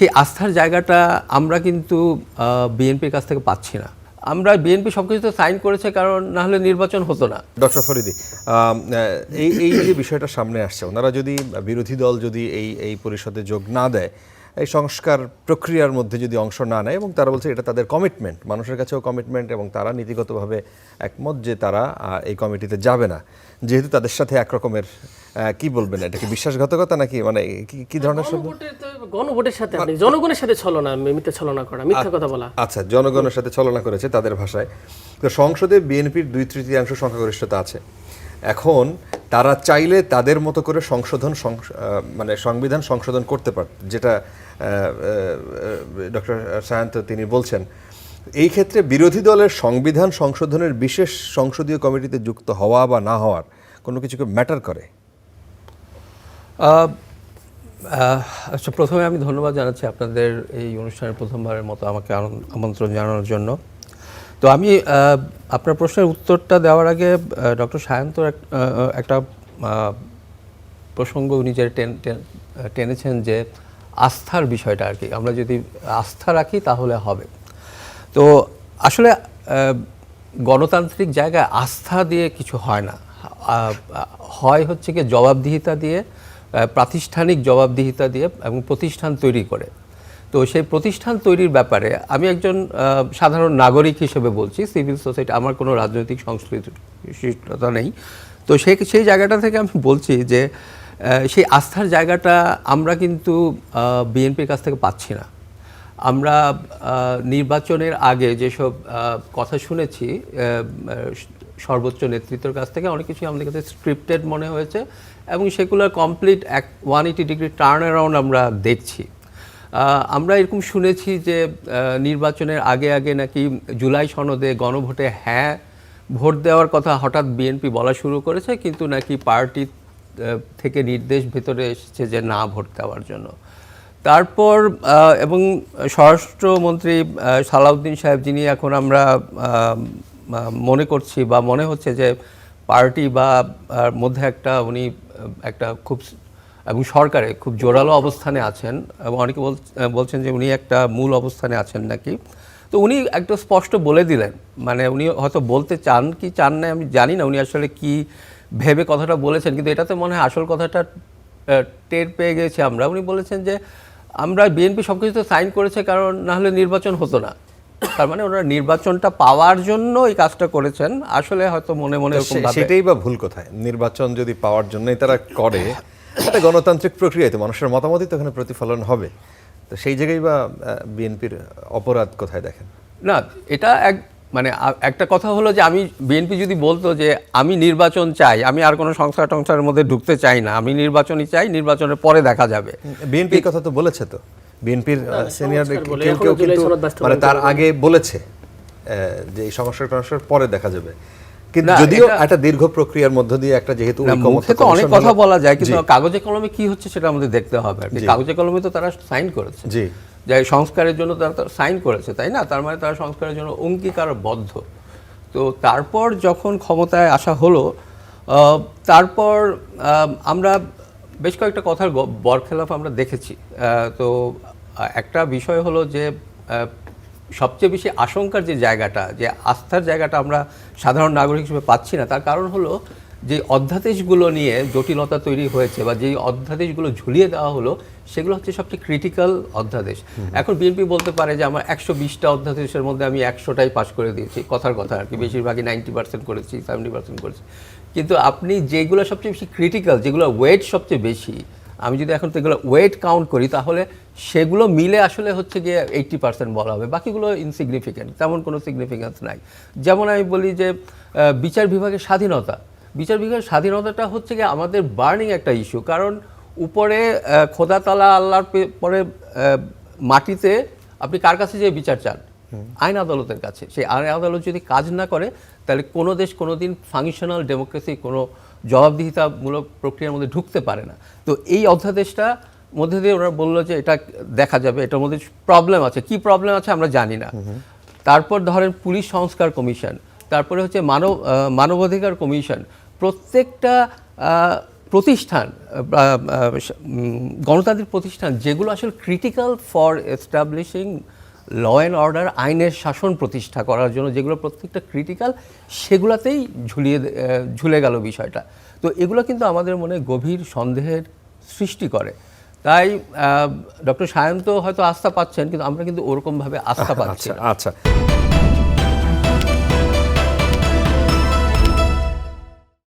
সেই আস্থার জায়গাটা আমরা কিন্তু বিএনপির কাছ থেকে পাচ্ছি না। আমরা বিএনপি সবকিছুতে সাইন করেছে, কারণ না হলে নির্বাচন হতো না। ডক্টর ফরিদি, এই যে বিষয়টা সামনে আসছে, ওনারা যদি বিরোধী দল যদি এই পরিষদে যোগ না দেয়, এই সংস্কার প্রক্রিয়ার মধ্যে যদি অংশ না নেয়, এবং তারা বলছে এটা তাদের কমিটমেন্ট, মানুষের কাছেও কমিটমেন্ট, এবং তারা নীতিগতভাবে একমত যে তারা এই কমিটিতে যাবে না, যেহেতু তাদের সাথে একরকমের কি বলবেন, এটা কি বিশ্বাসঘাতকতা নাকি মানে কি ধরনের শব্দ? গণভোটের সাথে আপনি জনগণের সাথে ছলনা, মিথ্যা ছলনা করা, মিথ্যা কথা বলা। আচ্ছা, জনগণের সাথে ছলনা করেছে তাদের ভাষায়। তো সংসদে বিএনপির 2/3 সংখ্যাগরিষ্ঠতা আছে। এখন তারা চাইলে তাদের মতো করে মানে সংবিধান সংশোধন করতে পারত, যেটা ডক্টর সায়ন্ত তিনি বলছেন। এই ক্ষেত্রে বিরোধী দলের সংবিধান সংশোধনের বিশেষ সংসদীয় কমিটিতে যুক্ত হওয়া বা না হওয়ার কোনো কিছুকে ম্যাটার করে? আচ্ছা, প্রথমে আমি ধন্যবাদ জানাচ্ছি আপনাদের এই অনুষ্ঠানের প্রথমবারের মতো আমাকে আমন্ত্রণ জানানোর জন্য। তো আমি আপনার প্রশ্নের উত্তরটা দেওয়ার আগে ডক্টর সায়ন্তর একটা প্রসঙ্গ উনি যে টেনেছেন, যে আস্থার বিষয়টা আর কি, আমরা যদি আস্থা রাখি তাহলে হবে। তো আসলে গণতান্ত্রিক জায়গায় আস্থা দিয়ে কিছু হয় না, হয় হচ্ছে কি জবাবদিহিতা দিয়ে, প্রাতিষ্ঠানিক জবাবদিহিতা দিয়ে এবং প্রতিষ্ঠান তৈরি করে। তো সেই প্রতিষ্ঠান তৈরির ব্যাপারে আমি একজন সাধারণ নাগরিক হিসেবে বলছি, সিভিল সোসাইটি, আমার কোনো রাজনৈতিক সংশ্লিষ্টতা নেই। তো সেই জায়গাটা থেকে আমি বলছি যে সেই আস্থার জায়গাটা আমরা কিন্তু বিএনপির কাছ থেকে পাচ্ছি না। আমরা নির্বাচনের আগে যেসব কথা শুনেছি সর্বোচ্চ নেতৃত্বের কাছ থেকে, অনেক কিছুই আমাদের কাছে স্ক্রিপ্টেড মনে হয়েছে, এবং সেগুলোর কমপ্লিট 180 ডিগ্রি টার্ন অ্যারাউন্ড আমরা দেখছি। আমরা এরকম শুনেছি যে নির্বাচনের আগে নাকি জুলাই সনদে গণভোটে হ্যাঁ ভোট দেওয়ার কথা হঠাৎ বিএনপি বলা শুরু করেছে, কিন্তু নাকি পার্টি থেকে নির্দেশ ভেতরে এসেছে যে না ভোট দেওয়ার জন্য। তারপর এবং স্বরাষ্ট্রমন্ত্রী সালাউদ্দিন সাহেব, যিনি এখন আমরা মনে করছি বা মনে হচ্ছে যে পার্টি বা মধ্যে উনি একটা খুব, এবং সরকারে খুব জোরালো অবস্থানে আছেন, এবং অনেকে বলছেন যে উনি একটা মূল অবস্থানে আছেন নাকি। তো উনি একটা স্পষ্ট বলে দিলেন, মানে উনি হয়তো বলতে চান কি চান না আমি জানি না, উনি আসলে কি ভেবে কথাটা বলেছেন, কিন্তু এটাতে মনে হয় আসল কথাটা টের পেয়ে গেছি আমরা। উনি বলেছেন যে আমরা বিএনপি সব কিছুতে সাইন করেছে, কারণ না হলে নির্বাচন হতো না। তার মানে ওনারা নির্বাচনটা পাওয়ার জন্য এই কাজটা করেছেন। আসলে হয়তো মনে মনে সেটাই বা ভুল কোথায়? নির্বাচন যদি পাওয়ার জন্যই তারা করে, এটা গণতান্ত্রিক প্রক্রিয়ায় তো মানুষের মতামতই তো এখানে প্রতিফলন হবে। তো সেই জায়গায় বা বিএনপির অপরাধ কোথায় দেখেন? না, এটা মানে একটা কথা হলো যে আমি বিএনপি যদি বলতো যে আমি নির্বাচন চাই, আমি আর কোনো সংস্কারের মধ্যে ঢুকতে চাই না, আমি নির্বাচনই চাই, নির্বাচনের পরে দেখা যাবে। বিএনপির কথা তো বলেছে, তো বিএনপির সিনিয়র কেউ কিন্তু মানে তার আগে বলেছে যে এই সংস্কার পরে দেখা যাবে, কিন্তু যদিও একটা দীর্ঘ প্রক্রিয়ার মধ্য দিয়ে একটা, যেহেতু মুখে তো অনেক কথা বলা যায়, কিন্তু কাগজে কলমে কি হচ্ছে সেটা আমাদের দেখতে হবে আর কি। কাগজে কলমে তো তারা সাইন করেছে, জি, যে সংস্কারের জন্য তারা সাইন করেছে, তাই না? তার মানে তারা সংস্কারের জন্য অঙ্গীকারবদ্ধ। তো তারপর যখন ক্ষমতায় আসা হলো, তারপর আমরা বেশ কয়েকটা কথার বরখেলাপ আমরা দেখেছি। তো একটা বিষয় হলো যে সবচেয়ে বেশি আশঙ্কার যে জায়গাটা, যে আস্থার জায়গাটা আমরা সাধারণ নাগরিক হিসেবে পাচ্ছি না, তার কারণ হলো যে অধ্যাদেশগুলো নিয়ে জটিলতা তৈরি হয়েছে, বা যেই অধ্যাদেশগুলো ঝুলিয়ে দেওয়া হলো সেগুলো হচ্ছে সবচেয়ে ক্রিটিক্যাল অধ্যাদেশ। এখন বিএনপি বলতে পারে যে আমার 120টা অধ্যাদেশের মধ্যে আমি 100টাই পাশ করে দিয়েছি, কথার কথা আর কি, বেশিরভাগই 90% করেছি, 70% করেছি। কিন্তু আপনি যেগুলো সবচেয়ে বেশি ক্রিটিক্যাল, যেগুলো ওয়েট সবচেয়ে বেশি, আমি যদি এখন তো এগুলো ওয়েট কাউন্ট করি, তাহলে সেগুলো মিলে আসলে হচ্ছে গিয়ে 80% বলা হবে, বাকিগুলো ইনসিগনিফিক্যান্ট, তেমন কোনো সিগনিফিক্যান্স নাই। যেমন আমি বলি যে বিচার বিভাগের স্বাধীনতা, বিচার বিভাগের স্বাধীনতাটা হচ্ছে গিয়ে আমাদের বার্নিং একটা ইস্যু। কারণ উপরে খোদা তাআলা আল্লাহর পরে মাটিতে আপনি কার কাছে যে বিচার চান? আইন আদালতের কাছে। সেই আইন আদালত যদি কাজ না করে, তাহলে কোনো দেশ কোনোদিন ফাংশনাল ডেমোক্রেসি, কোনো জবাবদিহিতামূলক প্রক্রিয়ার মধ্যে ঢুকতে পারে না। তো এই অধ্যাদেশটা মধ্যে দিয়ে ওরা বললো যে এটা দেখা যাবে, এটার মধ্যে প্রবলেম আছে। কি প্রবলেম আছে আমরা জানি না। তারপর ধরেন পুলিশ সংস্কার কমিশন, তারপরে হচ্ছে মানবাধিকার কমিশন, প্রত্যেকটা প্রতিষ্ঠান গণতান্ত্রিক প্রতিষ্ঠান যেগুলো আসলে critical for establishing law and order, আইনের শাসন প্রতিষ্ঠা করার জন্য যেগুলো প্রত্যেকটা ক্রিটিক্যাল, সেগুলাতেই ঝুলে গেল বিষয়টা। তো এগুলো কিন্তু আমাদের মনে গভীর সন্দেহের সৃষ্টি করে। তাই ডক্টর সায়ন্ত হয়তো আস্থা পাচ্ছেন, কিন্তু আমরা কিন্তু ওরকমভাবে আস্থা পাচ্ছি না। আচ্ছা।